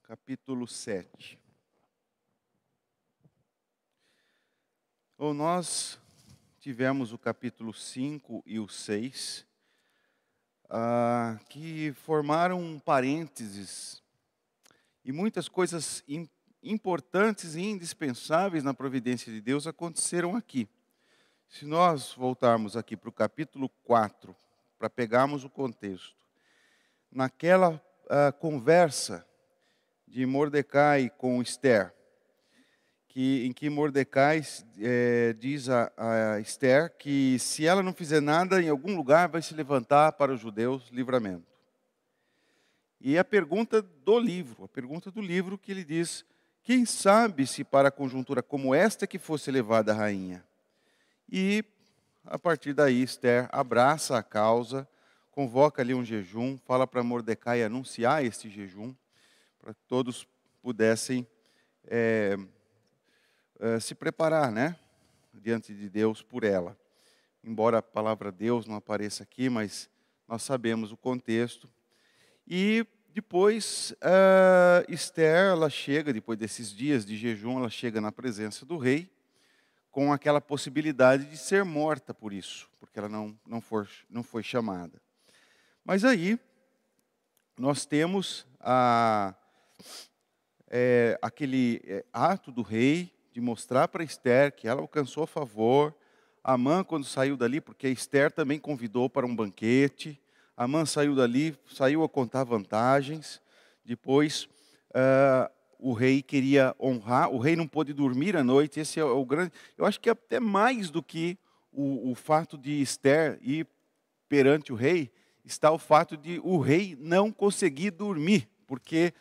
capítulo 7. Nós tivemos o capítulo 5 e o 6, que formaram um parênteses e muitas coisas importantes e indispensáveis na providência de Deus aconteceram aqui. Se nós voltarmos aqui para o capítulo 4, para pegarmos o contexto, naquela conversa de Mordecai com Esther, em que Mordecai diz a Esther que se ela não fizer nada, em algum lugar vai se levantar para os judeus livramento. E a pergunta do livro que ele diz, quem sabe se para a conjuntura como esta que fosse levada a rainha? E a partir daí Esther abraça a causa, convoca ali um jejum, fala para Mordecai anunciar este jejum, para que todos pudessem se preparar, né, diante de Deus por ela. Embora a palavra Deus não apareça aqui, mas nós sabemos o contexto. E depois Esther, ela chega, depois desses dias de jejum, ela chega na presença do rei, com aquela possibilidade de ser morta por isso, porque ela não foi chamada. Mas aí, nós temos aquele ato do rei, de mostrar para Esther que ela alcançou favor. Amã, quando saiu dali, porque Esther também convidou para um banquete, Amã saiu dali, saiu a contar vantagens. Depois, o rei queria honrar, o rei não pôde dormir à noite. Esse é o grande, eu acho que até mais do que o fato de Esther ir perante o rei, está o fato de o rei não conseguir dormir, porque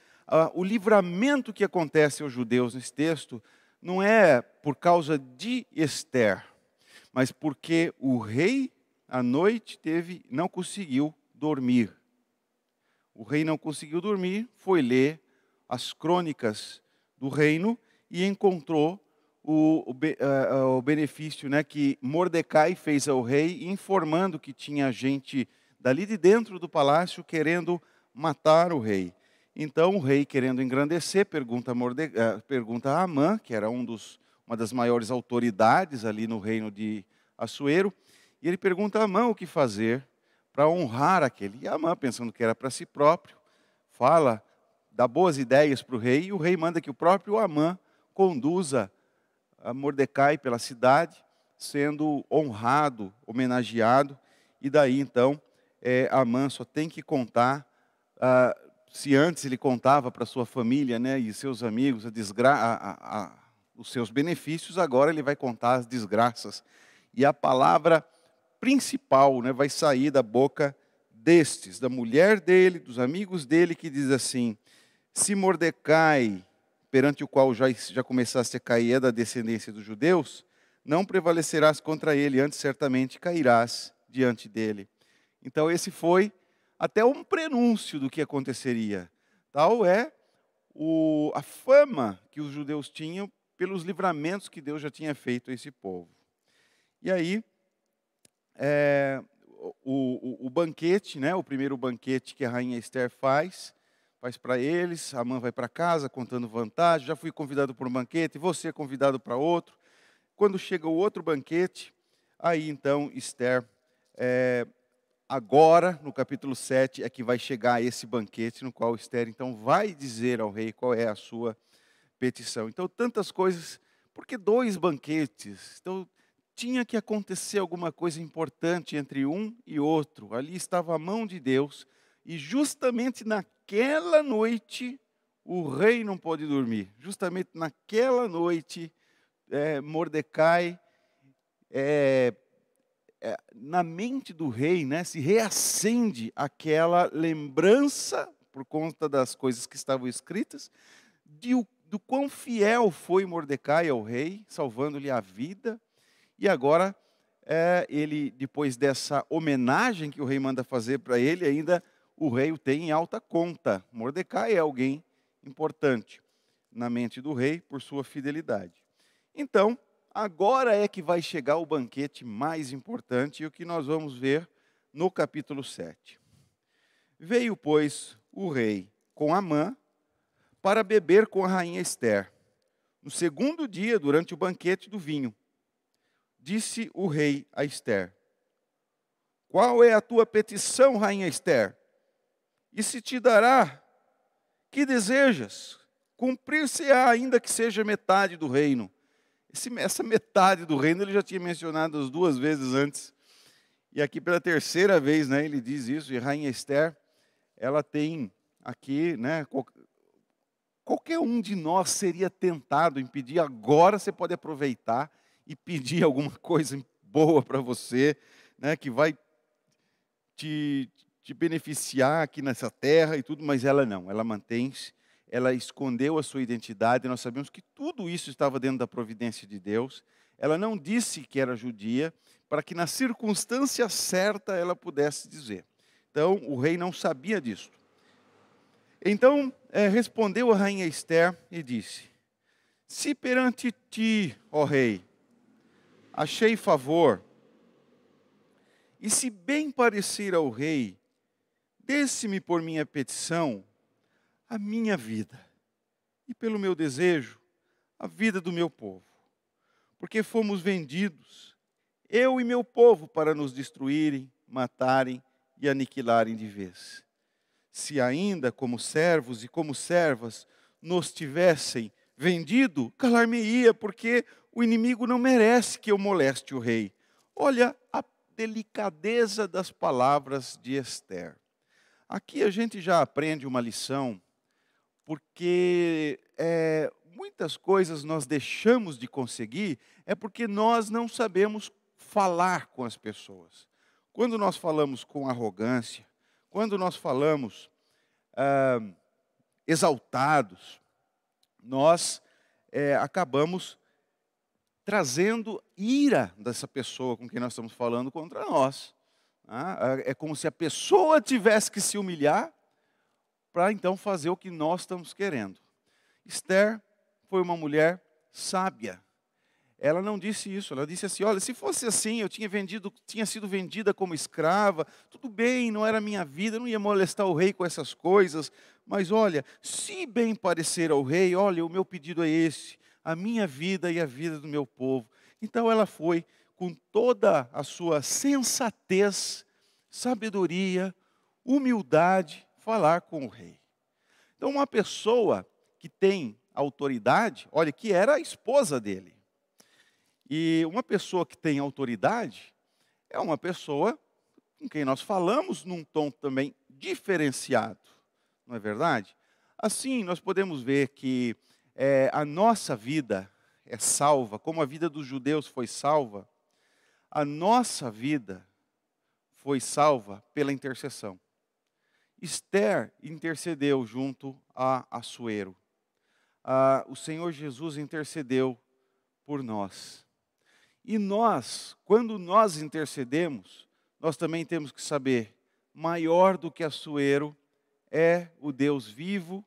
o livramento que acontece aos judeus nesse texto não é por causa de Esther, mas porque o rei, à noite, não conseguiu dormir. O rei não conseguiu dormir, foi ler as crônicas do reino e encontrou o benefício, né, que Mordecai fez ao rei, informando que tinha gente dali de dentro do palácio querendo matar o rei. Então o rei, querendo engrandecer, pergunta a Amã, que era uma das maiores autoridades ali no reino de Assuero, e ele pergunta a Amã o que fazer para honrar aquele. E Amã, pensando que era para si próprio, dá boas ideias para o rei, e o rei manda que o próprio Amã conduza a Mordecai pela cidade, sendo honrado, homenageado, e daí então Amã só tem que contar. Se antes ele contava para sua família, né, e seus amigos os seus benefícios, agora ele vai contar as desgraças. E a palavra principal, né, vai sair da boca destes, da mulher dele, dos amigos dele, que diz assim: se Mordecai, perante o qual já começaste a cair, é da descendência dos judeus, não prevalecerás contra ele, antes certamente cairás diante dele. Então esse foi até um prenúncio do que aconteceria. Tal é a fama que os judeus tinham pelos livramentos que Deus já tinha feito a esse povo. E aí, o banquete, né, o primeiro banquete que a rainha Esther faz para eles. Amã vai para casa contando vantagem. Já fui convidado para um banquete, você é convidado para outro. Quando chega o outro banquete, aí então Esther... Agora, no capítulo 7, é que vai chegar esse banquete no qual Esther, então, vai dizer ao rei qual é a sua petição. Então, tantas coisas, porque 2 banquetes? Então, tinha que acontecer alguma coisa importante entre um e outro. Ali estava a mão de Deus, e justamente naquela noite, o rei não pôde dormir. Justamente naquela noite, Mordecai... na mente do rei, né, se reacende aquela lembrança, por conta das coisas que estavam escritas, do quão fiel foi Mordecai ao rei, salvando-lhe a vida. E agora, ele, depois dessa homenagem que o rei manda fazer para ele, ainda o rei o tem em alta conta. Mordecai é alguém importante na mente do rei por sua fidelidade. Então, agora é que vai chegar o banquete mais importante, e o que nós vamos ver no capítulo 7. Veio, pois, o rei com Amã para beber com a rainha Ester. No segundo dia, durante o banquete do vinho, disse o rei a Ester: qual é a tua petição, rainha Ester? E se te dará, que desejas? Cumprir-se-á, ainda que seja metade do reino. Essa metade do reino ele já tinha mencionado as 2 vezes antes. E aqui pela terceira vez, né, ele diz isso. E a rainha Ester, ela tem aqui, né, qualquer um de nós seria tentado em pedir. Agora você pode aproveitar e pedir alguma coisa boa para você, né, que vai te beneficiar aqui nessa terra e tudo, mas ela não, ela mantém-se, ela escondeu a sua identidade, nós sabemos que tudo isso estava dentro da providência de Deus. Ela não disse que era judia, para que na circunstância certa ela pudesse dizer. Então, o rei não sabia disso. Então, respondeu a rainha Ester e disse: se perante ti, ó rei, achei favor, e se bem parecer ao rei, desse-me por minha petição a minha vida, e pelo meu desejo, a vida do meu povo. Porque fomos vendidos, eu e meu povo, para nos destruírem, matarem e aniquilarem de vez. Se ainda, como servos e como servas, nos tivessem vendido, calar-me-ia, porque o inimigo não merece que eu moleste o rei. Olha a delicadeza das palavras de Ester. Aqui a gente já aprende uma lição, porque muitas coisas nós deixamos de conseguir, porque nós não sabemos falar com as pessoas. Quando nós falamos com arrogância, quando nós falamos exaltados, nós acabamos trazendo ira dessa pessoa com quem nós estamos falando contra nós. É como se a pessoa tivesse que se humilhar para então fazer o que nós estamos querendo. Ester foi uma mulher sábia. Ela não disse isso, ela disse assim: olha, se fosse assim, eu tinha sido vendida como escrava, tudo bem, não era minha vida, não ia molestar o rei com essas coisas, mas olha, se bem parecer ao rei, olha, o meu pedido é esse, a minha vida e a vida do meu povo. Então ela foi com toda a sua sensatez, sabedoria, humildade, falar com o rei. Então uma pessoa que tem autoridade, olha, que era a esposa dele. E uma pessoa que tem autoridade é uma pessoa com quem nós falamos num tom também diferenciado, não é verdade? Assim, nós podemos ver que a nossa vida é salva, como a vida dos judeus foi salva, a nossa vida foi salva pela intercessão. Ester intercedeu junto a Assuero. O Senhor Jesus intercedeu por nós. E nós, quando nós intercedemos, nós também temos que saber, maior do que Assuero é o Deus vivo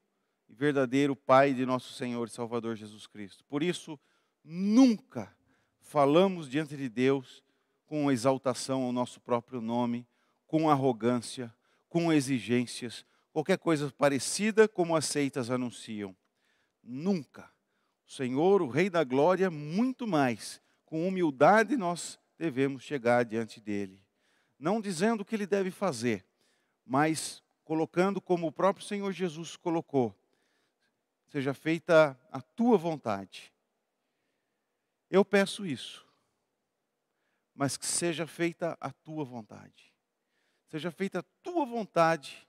e verdadeiro Pai de nosso Senhor e Salvador Jesus Cristo. Por isso, nunca falamos diante de Deus com exaltação ao nosso próprio nome, com arrogância, com exigências, qualquer coisa parecida como as seitas anunciam. Nunca. O Senhor, o Rei da Glória, muito mais. Com humildade nós devemos chegar diante dele. Não dizendo o que ele deve fazer, mas colocando como o próprio Senhor Jesus colocou: seja feita a tua vontade. Eu peço isso, mas que seja feita a tua vontade. Seja feita a tua vontade,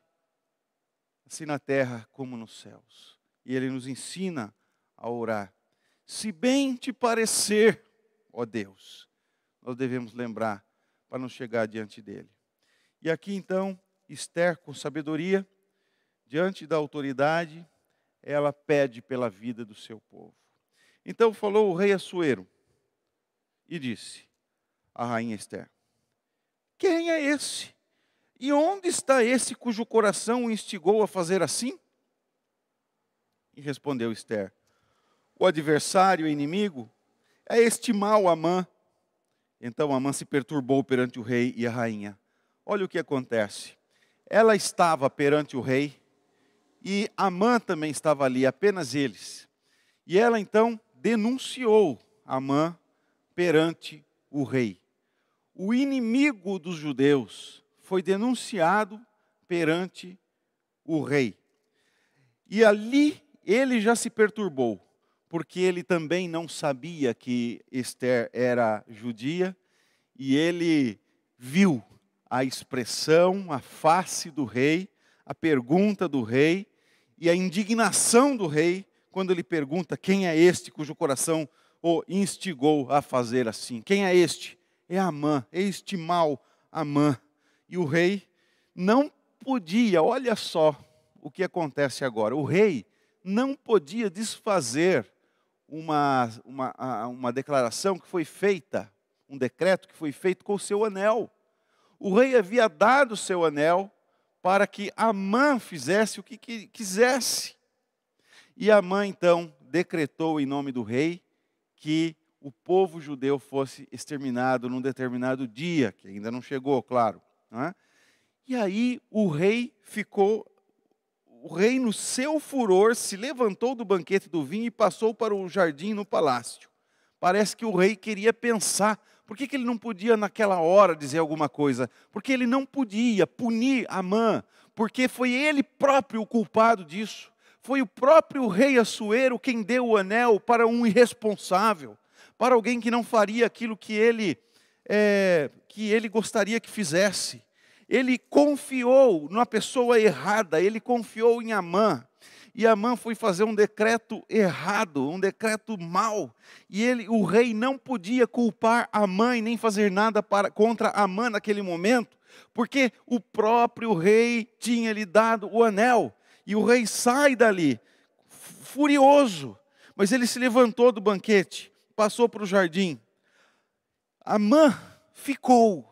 assim na terra como nos céus. E ele nos ensina a orar. Se bem te parecer, ó Deus, nós devemos lembrar para não chegar diante dele. E aqui então, Ester, com sabedoria, diante da autoridade, ela pede pela vida do seu povo. Então falou o rei Assuero e disse à rainha Ester: quem é esse? E onde está esse cujo coração o instigou a fazer assim? E respondeu Ester: o adversário, o inimigo, é este mau Amã. Então Amã se perturbou perante o rei e a rainha. Olha o que acontece. Ela estava perante o rei e Amã também estava ali, apenas eles. E ela então denunciou Amã perante o rei. O inimigo dos judeus foi denunciado perante o rei. E ali ele já se perturbou, porque ele também não sabia que Ester era judia, e ele viu a expressão, a face do rei, a pergunta do rei, e a indignação do rei, quando ele pergunta quem é este cujo coração o instigou a fazer assim. Quem é este? É Amã, este mau Amã. E o rei não podia, olha só o que acontece agora, o rei não podia desfazer uma declaração que foi feita, um decreto que foi feito com o seu anel. O rei havia dado o seu anel para que Amã fizesse o que quisesse. E Amã então decretou em nome do rei que o povo judeu fosse exterminado num determinado dia, que ainda não chegou, claro. Não é? E aí o rei no seu furor, se levantou do banquete do vinho e passou para o jardim no palácio. Parece que o rei queria pensar, por que ele não podia naquela hora dizer alguma coisa? Porque ele não podia punir Amã, porque foi ele próprio o culpado disso. Foi o próprio rei Assuero quem deu o anel para um irresponsável, para alguém que não faria aquilo que ele gostaria que fizesse. Ele confiou numa pessoa errada, ele confiou em Amã. E Amã foi fazer um decreto errado, um decreto mau. E o rei não podia culpar Amã e nem fazer nada contra Amã naquele momento, porque o próprio rei tinha lhe dado o anel. E o rei sai dali, furioso. Mas ele se levantou do banquete, passou para o jardim. Amã ficou.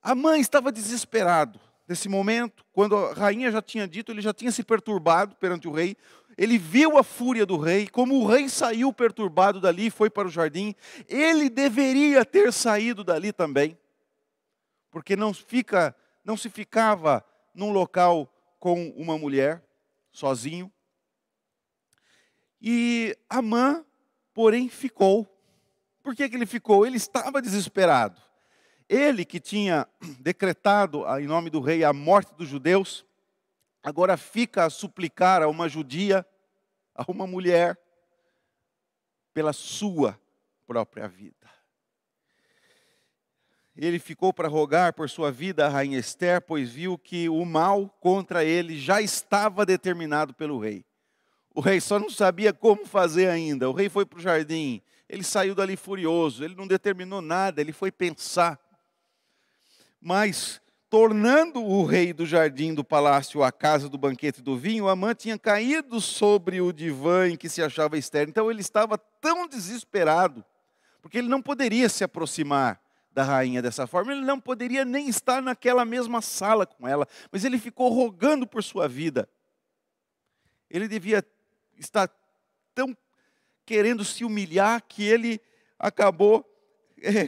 Amã estava desesperado. Nesse momento, quando a rainha já tinha dito, ele já tinha se perturbado perante o rei. Ele viu a fúria do rei, como o rei saiu perturbado dali e foi para o jardim. Ele deveria ter saído dali também, porque não se ficava num local com uma mulher, sozinho. E Amã, porém, ficou. Por que ele ficou? Ele estava desesperado. Ele que tinha decretado em nome do rei a morte dos judeus, agora fica a suplicar a uma judia, a uma mulher, pela sua própria vida. Ele ficou para rogar por sua vida a rainha Ester, pois viu que o mal contra ele já estava determinado pelo rei. O rei só não sabia como fazer ainda. O rei foi para o jardim, ele saiu dali furioso, ele não determinou nada, ele foi pensar. Mas, tornando o rei do jardim do palácio a casa do banquete do vinho, Amã tinha caído sobre o divã em que se achava Ester. Então ele estava tão desesperado, porque ele não poderia se aproximar da rainha dessa forma, ele não poderia nem estar naquela mesma sala com ela, mas ele ficou rogando por sua vida. Ele devia estar tão querendo se humilhar que ele acabou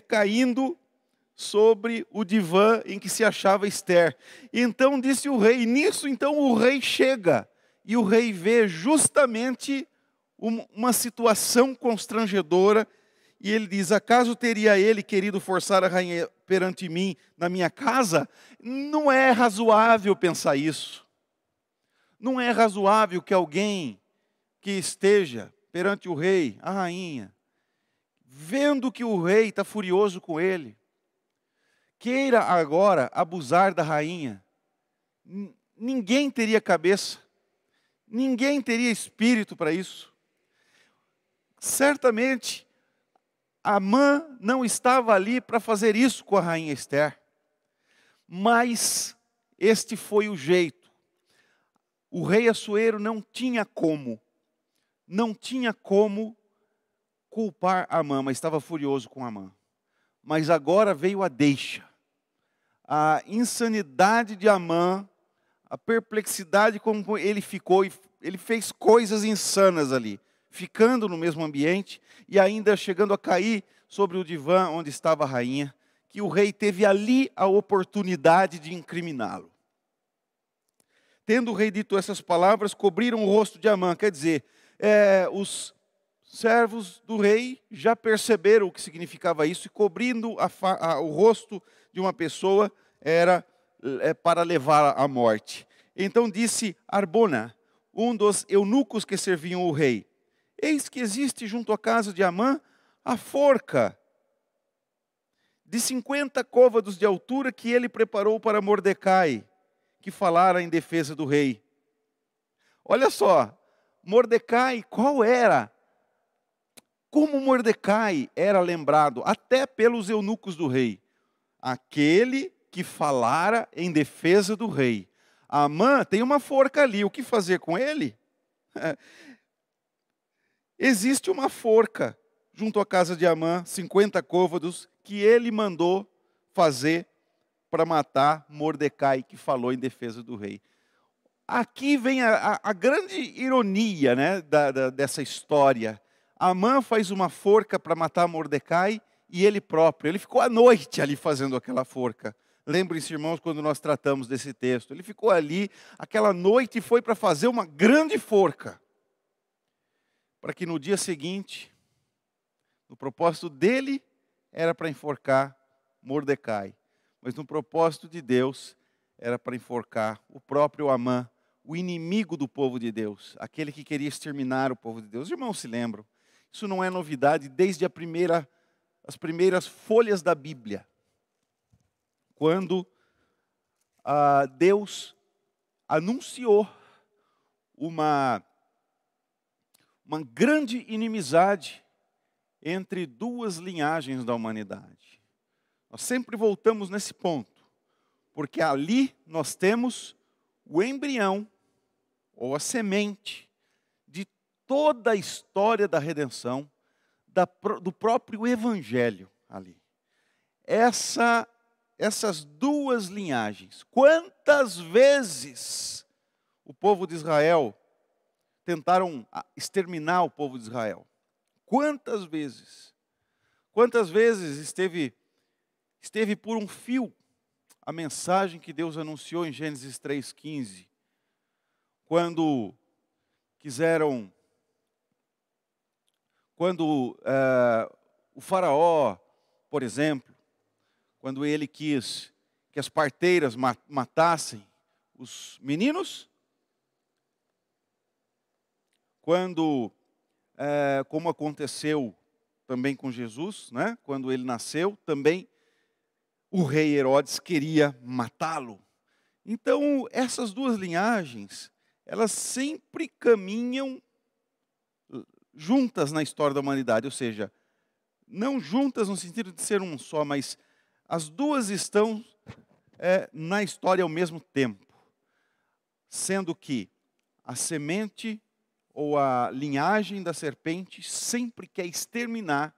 caindo sobre o divã em que se achava Ester. E então disse o rei, nisso então o rei chega, e o rei vê justamente uma situação constrangedora, e ele diz, acaso teria ele querido forçar a rainha perante mim na minha casa? Não é razoável pensar isso. Não é razoável que alguém que esteja perante o rei, a rainha, vendo que o rei está furioso com ele, queira agora abusar da rainha. Ninguém teria cabeça, ninguém teria espírito para isso. Certamente, Amã não estava ali para fazer isso com a rainha Ester, mas este foi o jeito. O rei Assuero não tinha como culpar Amã, mas estava furioso com Amã. Mas agora veio a deixa. A insanidade de Amã, a perplexidade como ele ficou, ele fez coisas insanas ali, ficando no mesmo ambiente e ainda chegando a cair sobre o divã onde estava a rainha, que o rei teve ali a oportunidade de incriminá-lo. tendo o rei dito essas palavras, cobriram o rosto de Amã. Quer dizer, os servos do rei já perceberam o que significava isso, e cobrindo o rosto de uma pessoa era para levar à morte. Então disse Arbona, um dos eunucos que serviam o rei: eis que existe junto à casa de Amã a forca de 50 côvados de altura que ele preparou para Mordecai, que falara em defesa do rei. Olha só, Mordecai, como Mordecai era lembrado até pelos eunucos do rei? Aquele que falara em defesa do rei. Amã tem uma forca ali, o que fazer com ele? Existe uma forca junto à casa de Amã, 50 côvados, que ele mandou fazer para matar Mordecai, que falou em defesa do rei. Aqui vem a grande ironia, né, dessa história. Amã faz uma forca para matar Mordecai, e ele próprio, ele ficou à noite ali fazendo aquela forca. Lembrem-se, irmãos, quando nós tratamos desse texto. Ele ficou ali, aquela noite, e foi para fazer uma grande forca. Para que no dia seguinte, no propósito dele, era para enforcar Mordecai. Mas no propósito de Deus, era para enforcar o próprio Amã, o inimigo do povo de Deus, aquele que queria exterminar o povo de Deus. Os irmãos se lembram, isso não é novidade desde as primeiras folhas da Bíblia. Quando Deus anunciou uma grande inimizade entre duas linhagens da humanidade. Nós sempre voltamos nesse ponto, porque ali nós temos o embrião, ou a semente, de toda a história da redenção, do próprio Evangelho ali. Essas duas linhagens, quantas vezes o povo de Israel tentaram exterminar o povo de Israel? Quantas vezes? Quantas vezes esteve por um fio a mensagem que Deus anunciou em Gênesis 3,15, quando o faraó, por exemplo, quando ele quis que as parteiras matassem os meninos, como aconteceu também com Jesus, né? Quando ele nasceu, também o rei Herodes queria matá-lo. Então, essas duas linhagens, elas sempre caminham juntas na história da humanidade, ou seja, não juntas no sentido de ser um só, mas as duas estão na história ao mesmo tempo, sendo que a semente ou a linhagem da serpente sempre quer exterminar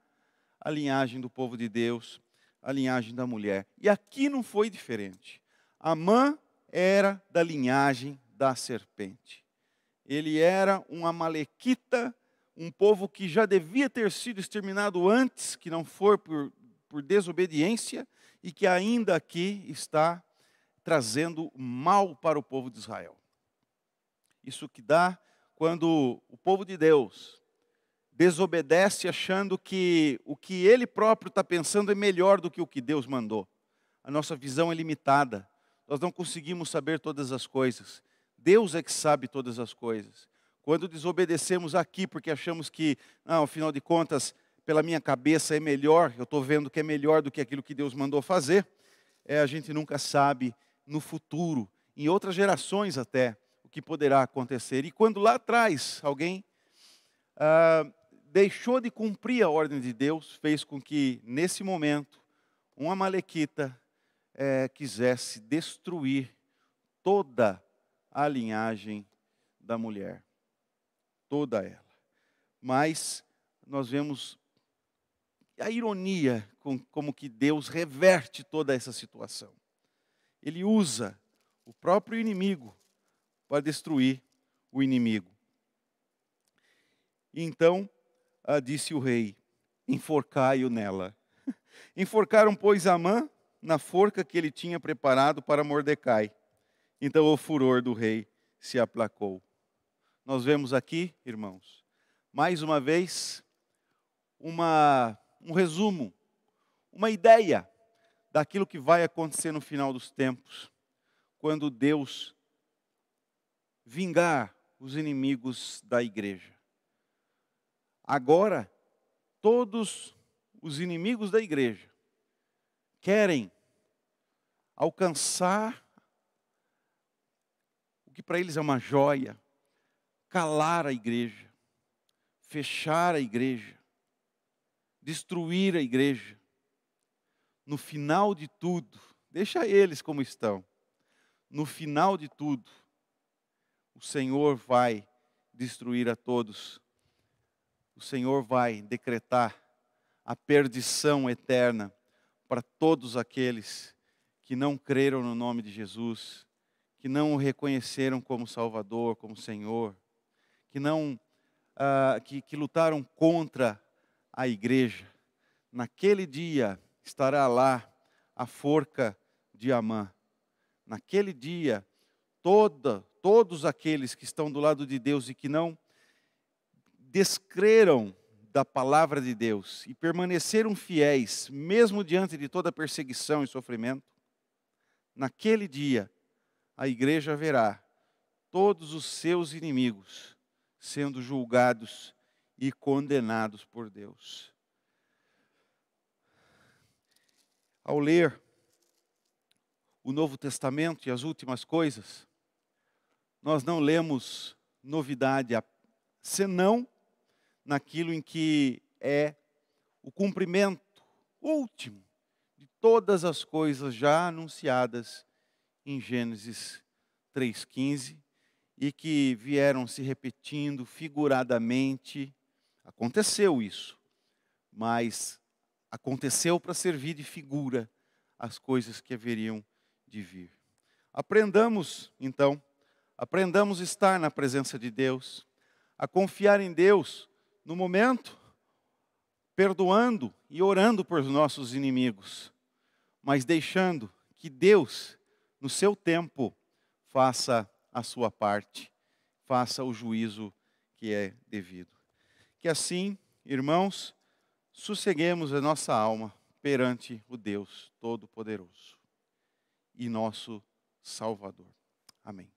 a linhagem do povo de Deus, a linhagem da mulher. E aqui não foi diferente. Amã era da linhagem da serpente. Ele era um amalequita, um povo que já devia ter sido exterminado antes, que não for por desobediência, e que ainda aqui está trazendo mal para o povo de Israel. Isso que dá quando o povo de Deus desobedece achando que o que ele próprio está pensando é melhor do que o que Deus mandou. A nossa visão é limitada. Nós não conseguimos saber todas as coisas. Deus é que sabe todas as coisas. Quando desobedecemos aqui porque achamos que, não, afinal de contas, pela minha cabeça é melhor, eu estou vendo que é melhor do que aquilo que Deus mandou fazer, a gente nunca sabe no futuro, em outras gerações até, o que poderá acontecer. E quando lá atrás alguém deixou de cumprir a ordem de Deus, fez com que, nesse momento, um amalequita quisesse destruir toda a linhagem da mulher. Toda ela. Mas nós vemos a ironia como que Deus reverte toda essa situação. Ele usa o próprio inimigo para destruir o inimigo. Então, disse o rei, enforcai-o nela. Enforcaram, pois, Amã na forca que ele tinha preparado para Mordecai. Então o furor do rei se aplacou. Nós vemos aqui, irmãos, mais uma vez, um resumo, uma ideia daquilo que vai acontecer no final dos tempos, quando Deus vingar os inimigos da igreja. Agora, todos os inimigos da igreja querem alcançar o que para eles é uma joia, calar a igreja, fechar a igreja, destruir a igreja. No final de tudo, deixa eles como estão. No final de tudo, o Senhor vai destruir a todos. O Senhor vai decretar a perdição eterna para todos aqueles que não creram no nome de Jesus, que não o reconheceram como Salvador, como Senhor, que lutaram contra a igreja. Naquele dia estará lá a forca de Amã. Naquele dia, todos aqueles que estão do lado de Deus e que não descreram da palavra de Deus e permaneceram fiéis, mesmo diante de toda perseguição e sofrimento, naquele dia a igreja verá todos os seus inimigos sendo julgados e condenados por Deus. Ao ler o Novo Testamento e as últimas coisas, nós não lemos novidade, senão naquilo em que é o cumprimento último de todas as coisas já anunciadas em Gênesis 3,15 e que vieram se repetindo figuradamente. Aconteceu isso, mas aconteceu para servir de figura as coisas que haveriam de vir. Aprendamos, então, aprendamos a estar na presença de Deus, a confiar em Deus no momento, perdoando e orando por nossos inimigos, mas deixando que Deus, no seu tempo, faça a sua parte, faça o juízo que é devido. Que assim, irmãos, sosseguemos a nossa alma perante o Deus Todo-Poderoso e nosso Salvador. Amém.